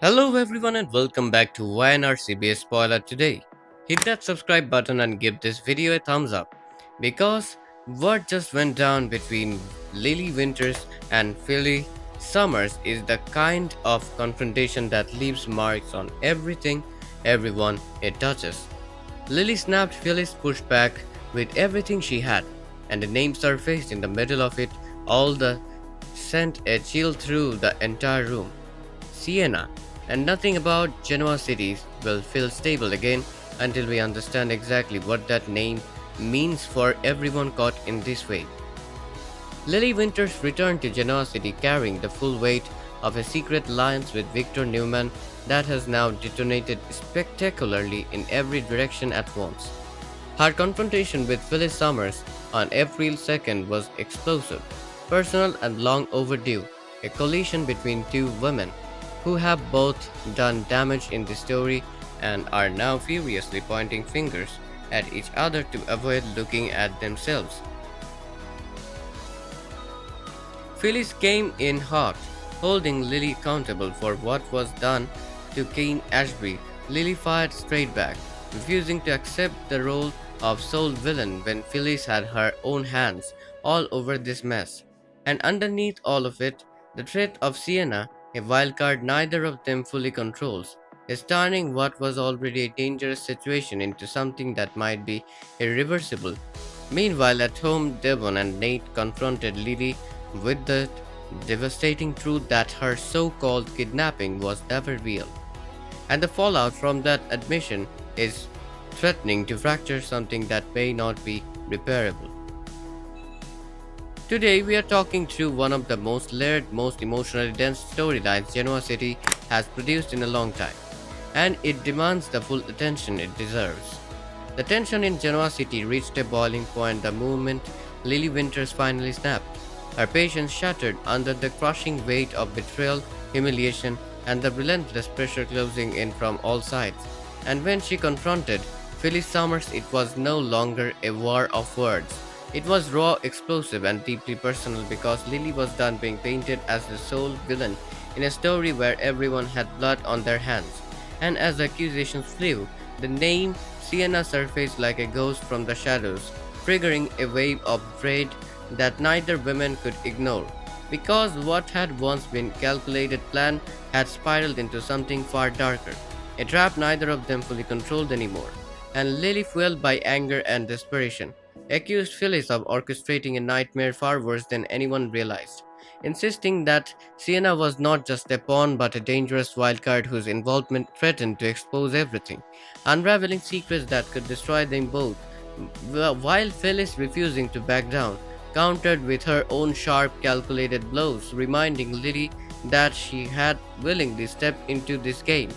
Hello everyone and welcome back to YNR CBS Spoiler today. Hit that subscribe button and give this video a thumbs up because what just went down between Lily Winters and Philly Summers is the kind of confrontation that leaves marks on everything, everyone it touches. Lily snapped Phyllis pushed back with everything she had, and a name surfaced in the middle of it all the sent a chill through the entire room. Siena, and nothing about Genoa cities will feel stable again until we understand exactly what that name means for everyone caught in this way. Lily Winters returned to Genoa City carrying the full weight of a secret alliance with Victor Newman that has now detonated spectacularly in every direction at once. Her confrontation with Phyllis Summers on April 2nd was explosive, personal, and long overdue, a collision between two women who have both done damage in the story and are now furiously pointing fingers at each other to avoid looking at themselves. Phyllis came in hot, holding Lily accountable for what was done to Kane Ashby. Lily fired straight back, refusing to accept the role of sole villain when Phyllis had her own hands all over this mess. And underneath all of it, the threat of Sienna, a wildcard neither of them fully controls, is turning what was already a dangerous situation into something that might be irreversible. Meanwhile, at home, Devon and Nate confronted Lily with the devastating truth that her so called kidnapping was never real. And the fallout from that admission is threatening to fracture something that may not be repairable. Today, we are talking through one of the most layered, most emotionally dense storylines Genoa City has produced in a long time, and it demands the full attention it deserves. The tension in Genoa City reached a boiling point the moment Lily Winters finally snapped. Her patience shattered under the crushing weight of betrayal, humiliation, and the relentless pressure closing in from all sides. And when she confronted Phyllis Summers, it was no longer a war of words. It was raw, explosive, and deeply personal because Lily was done being painted as the sole villain in a story where everyone had blood on their hands. And as the accusations flew, the name Sienna surfaced like a ghost from the shadows, triggering a wave of dread that neither woman could ignore. Because what had once been calculated plan had spiraled into something far darker, a trap neither of them fully controlled anymore. And Lily, fueled by anger and desperation, accused Phyllis of orchestrating a nightmare far worse than anyone realized, insisting that Sienna was not just a pawn but a dangerous wildcard whose involvement threatened to expose everything, unraveling secrets that could destroy them both, while Phyllis, refusing to back down, countered with her own sharp, calculated blows, reminding Lily that she had willingly stepped into this game,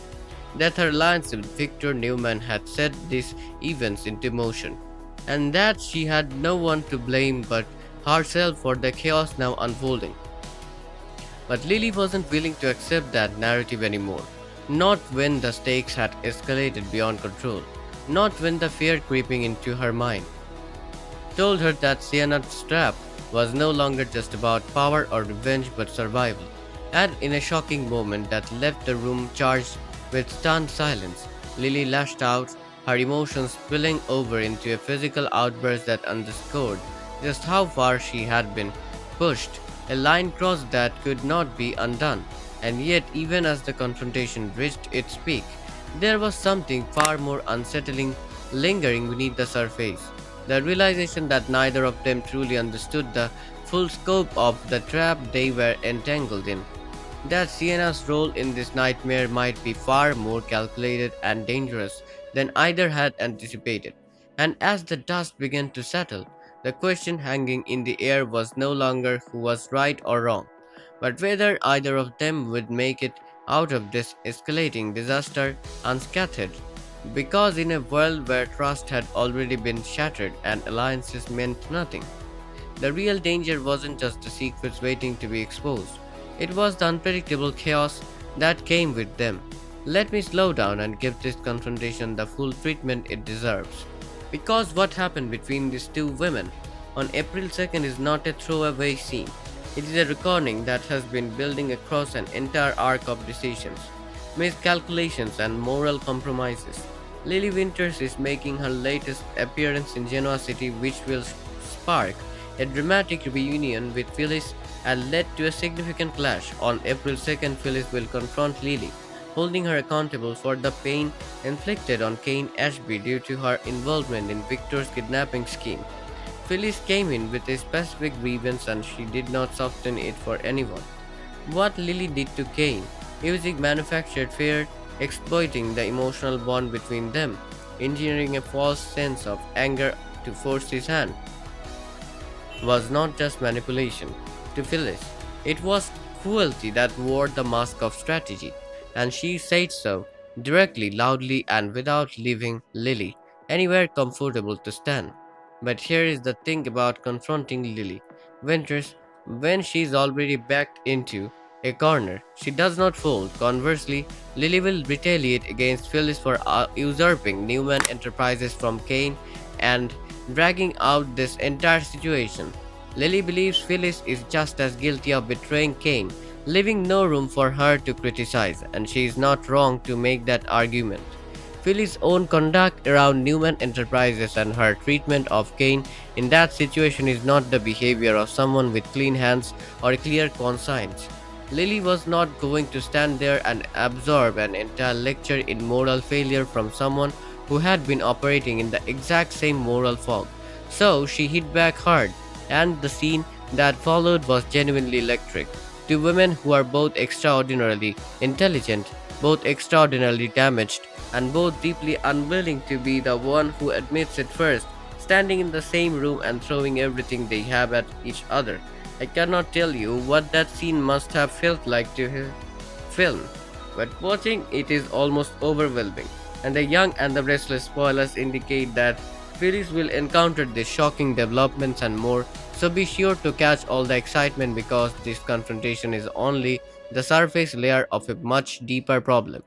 that her alliance with Victor Newman had set these events into motion, and that she had no one to blame but herself for the chaos now unfolding. But Lily wasn't willing to accept that narrative anymore. Not when the stakes had escalated beyond control. Not when the fear creeping into her mind told her that Sienna's trap was no longer just about power or revenge but survival. And in a shocking moment that left the room charged with stunned silence, Lily lashed out, her emotions spilling over into a physical outburst that underscored just how far she had been pushed, a line crossed that could not be undone. And yet, even as the confrontation reached its peak, there was something far more unsettling lingering beneath the surface. The realization that neither of them truly understood the full scope of the trap they were entangled in. That Sienna's role in this nightmare might be far more calculated and dangerous than either had anticipated. And as the dust began to settle, the question hanging in the air was no longer who was right or wrong, but whether either of them would make it out of this escalating disaster unscathed. Because in a world where trust had already been shattered and alliances meant nothing, the real danger wasn't just the secrets waiting to be exposed, it was the unpredictable chaos that came with them. Let me slow down and give this confrontation the full treatment it deserves. Because what happened between these two women on April 2nd is not a throwaway scene. It is a reckoning that has been building across an entire arc of decisions, miscalculations, and moral compromises. Lily Winters is making her latest appearance in Genoa City, which will spark a dramatic reunion with Phyllis and led to a significant clash. On April 2nd, Phyllis will confront Lily, holding her accountable for the pain inflicted on Kane Ashby due to her involvement in Victor's kidnapping scheme. Phyllis came in with a specific grievance and she did not soften it for anyone. What Lily did to Kane, using manufactured fear, exploiting the emotional bond between them, engineering a false sense of anger to force his hand, was not just manipulation. To Phyllis, it was cruelty that wore the mask of strategy, and she said so, directly, loudly, and without leaving Lily anywhere comfortable to stand. But here is the thing about confronting Lily Winters when she is already backed into a corner. She does not fold. Conversely, Lily will retaliate against Phyllis for usurping Newman Enterprises from Kane and dragging out this entire situation. Lily believes Phyllis is just as guilty of betraying Kane, leaving no room for her to criticize, and she is not wrong to make that argument. Phyllis' own conduct around Newman Enterprises and her treatment of Kane in that situation is not the behavior of someone with clean hands or a clear conscience. Lily was not going to stand there and absorb an entire lecture in moral failure from someone who had been operating in the exact same moral fog. So she hit back hard, and the scene that followed was genuinely electric. Two women who are both extraordinarily intelligent, both extraordinarily damaged, and both deeply unwilling to be the one who admits it first, standing in the same room and throwing everything they have at each other. I cannot tell you what that scene must have felt like to film, but watching it is almost overwhelming. And the young and the restless spoilers indicate that Phyllis will encounter these shocking developments and more, so be sure to catch all the excitement because this confrontation is only the surface layer of a much deeper problem.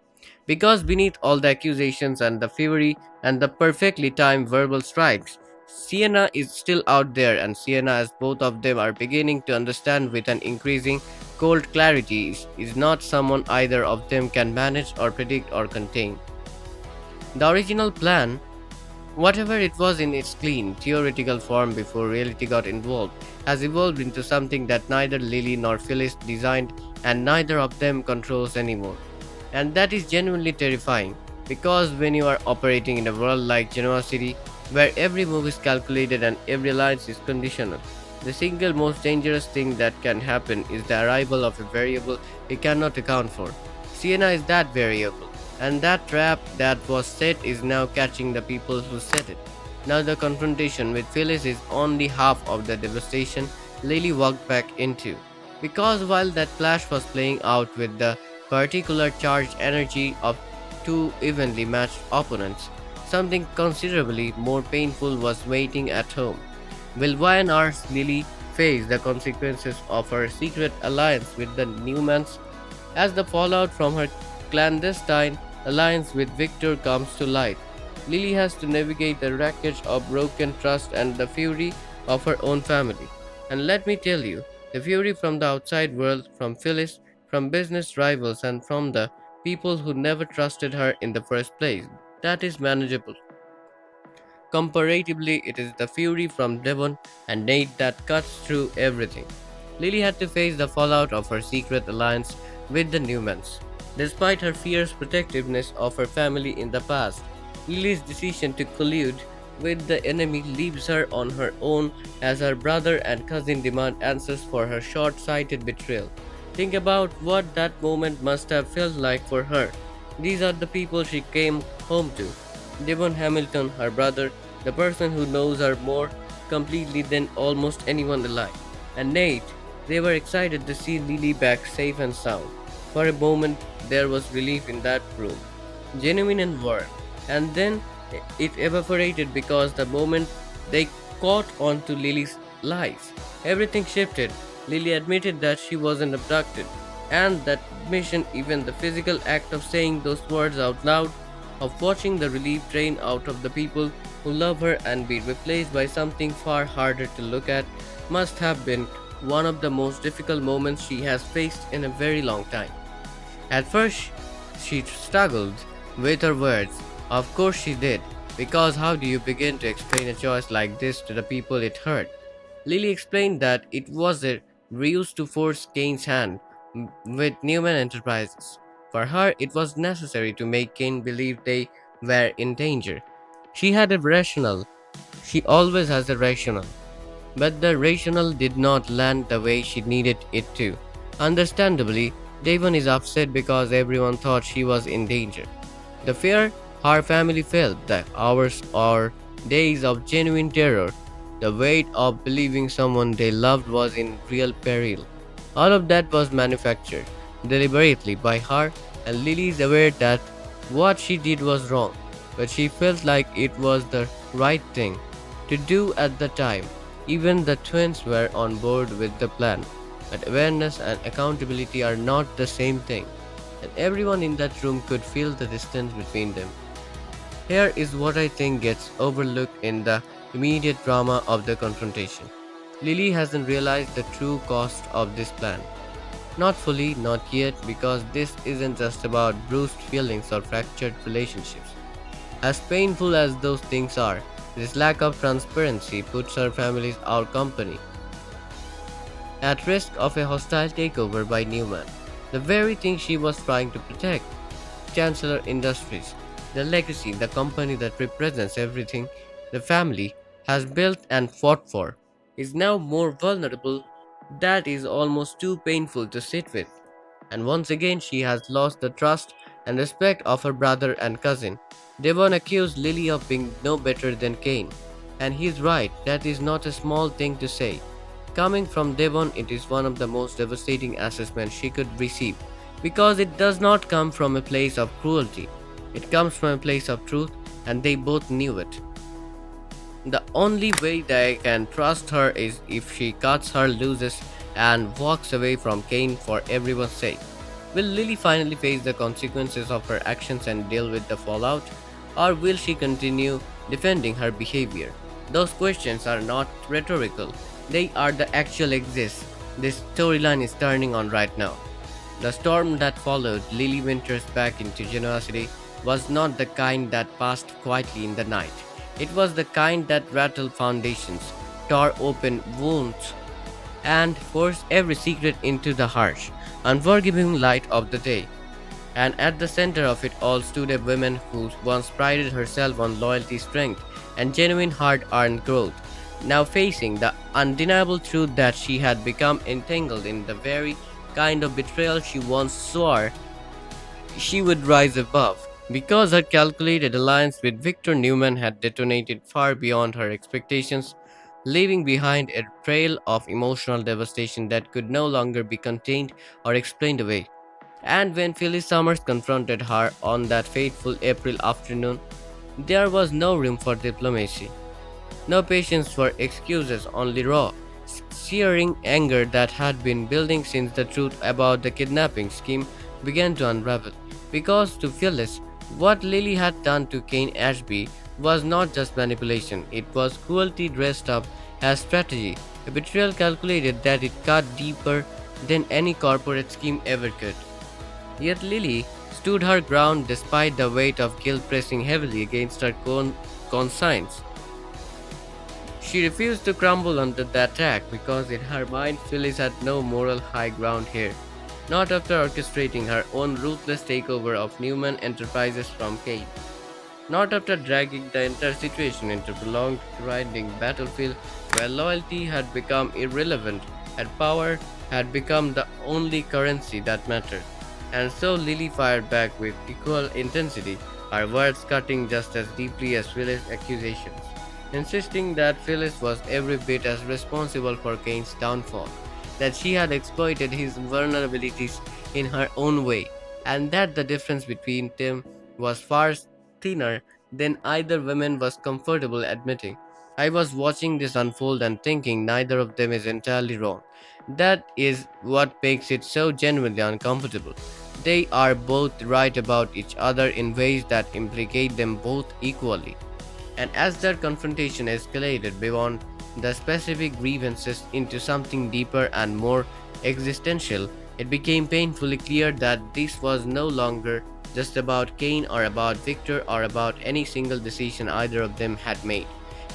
Because beneath all the accusations and the fury and the perfectly timed verbal strikes, Sienna is still out there, and Sienna, as both of them are beginning to understand with an increasing cold clarity, is not someone either of them can manage or predict or contain. The original plan, whatever it was in its clean, theoretical form before reality got involved, has evolved into something that neither Lily nor Phyllis designed and neither of them controls anymore. And that is genuinely terrifying, because when you are operating in a world like Genoa City, where every move is calculated and every alliance is conditional, the single most dangerous thing that can happen is the arrival of a variable we cannot account for. Sienna is that variable, and that trap that was set is now catching the people who set it. Now the confrontation with Phyllis is only half of the devastation Lily walked back into. Because while that clash was playing out with the particular charged energy of two evenly matched opponents, something considerably more painful was waiting at home. Will Wynar's Lily face the consequences of her secret alliance with the Newmans as the fallout from her clandestine alliance with Victor comes to light? Lily has to navigate the wreckage of broken trust and the fury of her own family. And let me tell you, the fury from the outside world, from Phyllis, from business rivals, and from the people who never trusted her in the first place, that is manageable. Comparatively, it is the fury from Devon and Nate that cuts through everything. Lily had to face the fallout of her secret alliance with the Newmans. Despite her fierce protectiveness of her family in the past, Lily's decision to collude with the enemy leaves her on her own as her brother and cousin demand answers for her short sighted betrayal. Think about what that moment must have felt like for her. These are the people she came home to. Devon Hamilton, her brother, the person who knows her more completely than almost anyone alive. And Nate, they were excited to see Lily back safe and sound. For a moment, there was relief in that room, genuine and warm. And then it evaporated because the moment they caught on to Lily's lies, everything shifted. Lily admitted that she wasn't abducted, and that admission, even the physical act of saying those words out loud, of watching the relief drain out of the people who love her and be replaced by something far harder to look at, must have been one of the most difficult moments she has faced in a very long time. At first, She struggled with her words. Of course she did, because how do you begin to explain a choice like this to the people it hurt? Lily explained that it was a ruse to force Kane's hand with Newman Enterprises. For her, it was necessary to make Kane believe they were in danger. She had a rational. She always has a rational. But the rational did not land the way she needed it to. Understandably, Devon is upset because everyone thought she was in danger. The fear her family felt, the hours or days of genuine terror, the weight of believing someone they loved was in real peril. All of that was manufactured deliberately by her, and Lily is aware that what she did was wrong, but she felt like it was the right thing to do at the time. Even the twins were on board with the plan, but awareness and accountability are not the same thing, and everyone in that room could feel the distance between them. Here is what I think gets overlooked in the immediate drama of the confrontation. Lily hasn't realized the true cost of this plan. Not fully, not yet, because this isn't just about bruised feelings or fractured relationships. As painful as those things are, this lack of transparency puts her family's our company at risk of a hostile takeover by Newman, the very thing she was trying to protect. Chancellor Industries, the legacy, the company that represents everything the family has built and fought for, is now more vulnerable. That is almost too painful to sit with. And once again, she has lost the trust and respect of her brother and cousin. Devon accused Lily of being no better than Kane. And he's right, that is not a small thing to say. Coming from Devon, it is one of the most devastating assessments she could receive, because it does not come from a place of cruelty. It comes from a place of truth, and they both knew it. The only way they can trust her is if she cuts her loose and walks away from Kane for everyone's sake. Will Lily finally face the consequences of her actions and deal with the fallout? Or will she continue defending her behavior? Those questions are not rhetorical, they are the actual exist. This storyline is turning on right now. The storm that followed Lily Winters back into Genoa City was not the kind that passed quietly in the night. It was the kind that rattled foundations, tore open wounds, and forced every secret into the harsh, unforgiving light of the day. And at the center of it all stood a woman who once prided herself on loyalty, strength, and genuine hard earned growth, now facing the undeniable truth that she had become entangled in the very kind of betrayal she once swore she would rise above. Because her calculated alliance with Victor Newman had detonated far beyond her expectations, leaving behind a trail of emotional devastation that could no longer be contained or explained away. And when Phyllis Summers confronted her on that fateful April afternoon, there was no room for diplomacy, no patience for excuses, only raw, searing anger that had been building since the truth about the kidnapping scheme began to unravel. Because to Phyllis, what Lily had done to Kane Ashby was not just manipulation, it was cruelty dressed up as strategy, a betrayal calculated that it cut deeper than any corporate scheme ever could. Yet Lily stood her ground despite the weight of guilt pressing heavily against her conscience. She refused to crumble under the attack because in her mind Phyllis had no moral high ground here. Not after orchestrating her own ruthless takeover of Newman Enterprises from Kane. Not after dragging the entire situation into a prolonged, grinding battlefield where loyalty had become irrelevant and power had become the only currency that mattered. And so Lily fired back with equal intensity, her words cutting just as deeply as Phyllis' accusations, insisting that Phyllis was every bit as responsible for Kane's downfall, that she had exploited his vulnerabilities in her own way, and that the difference between them was far thinner than either woman was comfortable admitting. I was watching this unfold and thinking neither of them is entirely wrong. That is what makes it so genuinely uncomfortable. They are both right about each other in ways that implicate them both equally. And as their confrontation escalated beyond the specific grievances into something deeper and more existential, it became painfully clear that this was no longer just about Kane or about Victor or about any single decision either of them had made.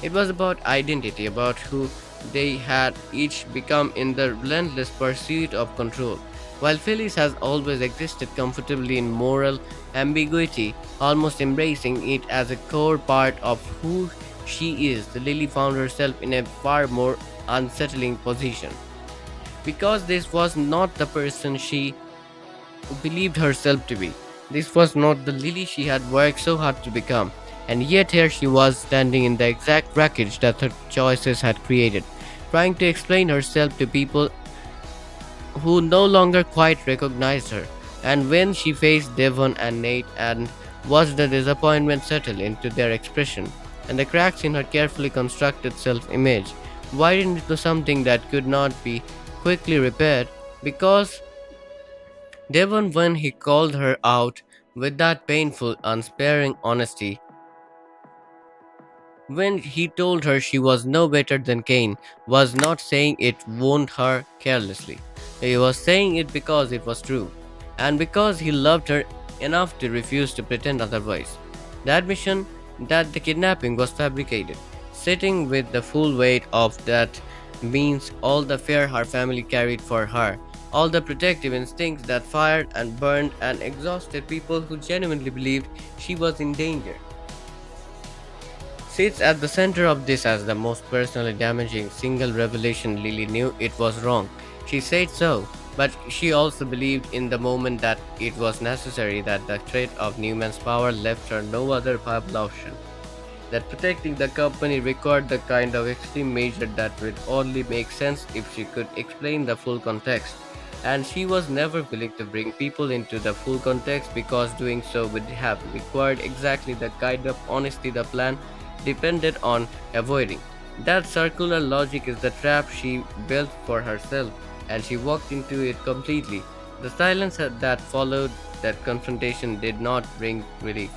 It was about identity, about who they had each become in the relentless pursuit of control. While Phyllis has always existed comfortably in moral ambiguity, almost embracing it as a core part of who she is, Lily found herself in a far more unsettling position. Because this was not the person she believed herself to be. This was not the Lily she had worked so hard to become, and yet here she was standing in the exact wreckage that her choices had created, trying to explain herself to people who no longer quite recognized her. And when she faced Devon and Nate and watched the disappointment settle into their expression, and the cracks in her carefully constructed self image widened into something that could not be quickly repaired, because Devon, when he called her out with that painful, unsparing honesty, when he told her she was no better than Cain, was not saying it wound her carelessly. He was saying it because it was true, and because he loved her enough to refuse to pretend otherwise. The admission that the kidnapping was fabricated, sitting with the full weight of that means all the fear her family carried for her, all the protective instincts that fired and burned and exhausted people who genuinely believed she was in danger, sits at the center of this as the most personally damaging single revelation. Lily knew it was wrong. She said so, but she also believed in the moment that it was necessary, that the threat of Newman's power left her no other viable option, that protecting the company required the kind of extreme measure that would only make sense if she could explain the full context. And she was never willing to bring people into the full context because doing so would have required exactly the kind of honesty the plan depended on avoiding. That circular logic is the trap she built for herself, and she walked into it completely. The silence that followed that confrontation did not bring relief.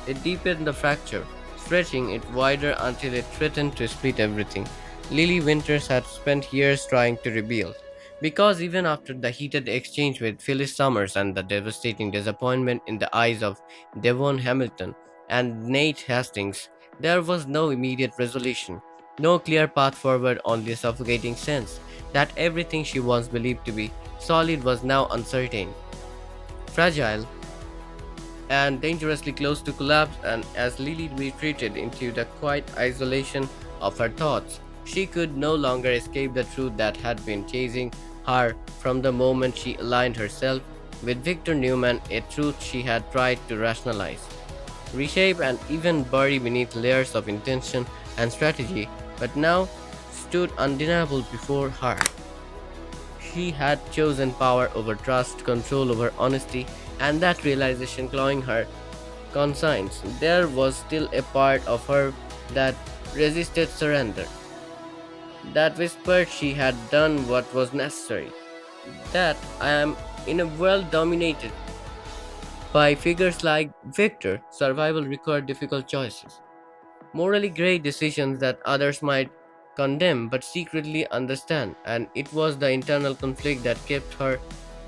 It deepened the fracture, stretching it wider until it threatened to split everything Lily Winters had spent years trying to rebuild. Because even after the heated exchange with Phyllis Summers and the devastating disappointment in the eyes of Devon Hamilton and Nate Hastings, there was no immediate resolution, no clear path forward, only a suffocating sense that everything she once believed to be solid was now uncertain, fragile, and dangerously close to collapse. And as Lily retreated into the quiet isolation of her thoughts, she could no longer escape the truth that had been chasing her from the moment she aligned herself with Victor Newman, a truth she had tried to rationalize, reshape, and even bury beneath layers of intention and strategy, but now stood undeniable before her. She had chosen power over trust, control over honesty, and that realization clawing her conscience. There was still a part of her that resisted surrender, that whispered she had done what was necessary, that I am in a world dominated by figures like Victor, survival required difficult choices, morally gray decisions that others might condemn but secretly understand, and it was the internal conflict that kept her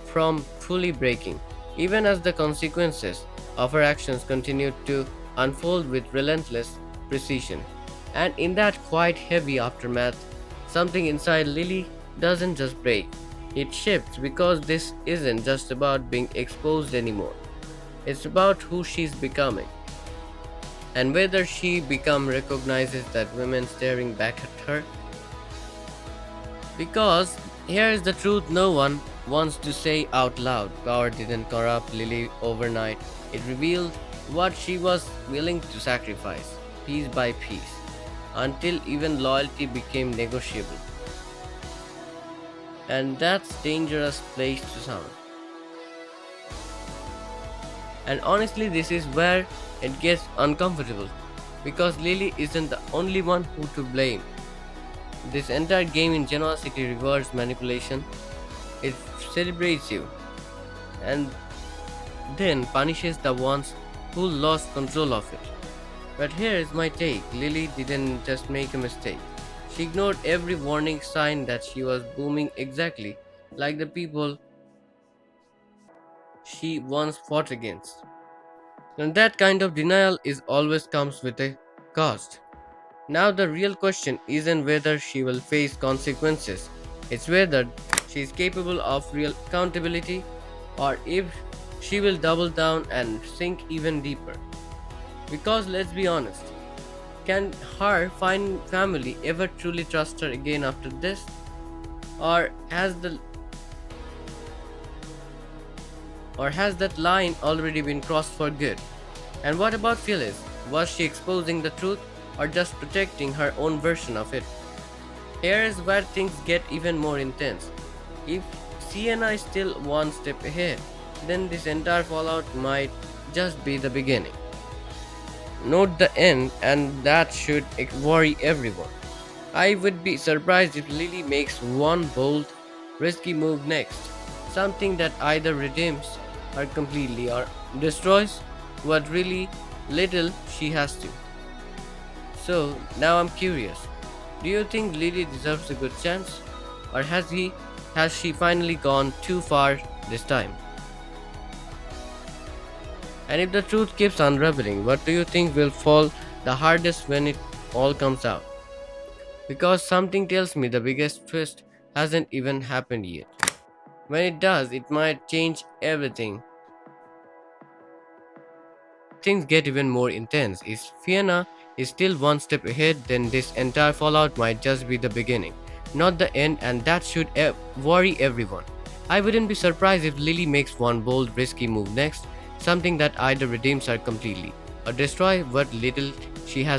from fully breaking, even as the consequences of her actions continued to unfold with relentless precision. And in that quite heavy aftermath, something inside Lily doesn't just break, it shifts, because this isn't just about being exposed anymore. It's about who she's becoming, and whether she become recognizes that women staring back at her. Because here is the truth no one wants to say out loud. Power didn't corrupt Lily overnight. It revealed what she was willing to sacrifice, piece by piece, until even loyalty became negotiable. And that's dangerous place to sound. And honestly, this is where it gets uncomfortable, because Lily isn't the only one who to blame. This entire game in generosity rewards manipulation. It celebrates you and then punishes the ones who lost control of it. But here is my take. Lily didn't just make a mistake. She ignored every warning sign that she was booming exactly like the people she once fought against. And that kind of denial is always comes with a cost. Now the real question isn't whether she will face consequences, it's whether she is capable of real accountability or if she will double down and sink even deeper. Because let's be honest, can her fine family ever truly trust her again after this? Or has that line already been crossed for good? And what about Phyllis? Was she exposing the truth or just protecting her own version of it? Here is where things get even more intense. If Sienna is still one step ahead, then this entire fallout might just be the beginning. Note the end, and that should worry everyone. I would be surprised if Lily makes one bold, risky move next. Something that either redeems her completely or destroys what really little she has to. So now I'm curious. Do you think Lily deserves a good chance? Or has she finally gone too far this time? And if the truth keeps unraveling, what do you think will fall the hardest when it all comes out? Because something tells me the biggest twist hasn't even happened yet. When it does, it might change everything. Things get even more intense. If Fiona is still one step ahead, then this entire fallout might just be the beginning, not the end, and that should worry everyone. I wouldn't be surprised if Lily makes one bold, risky move next, something that either redeems her completely or destroys what little she has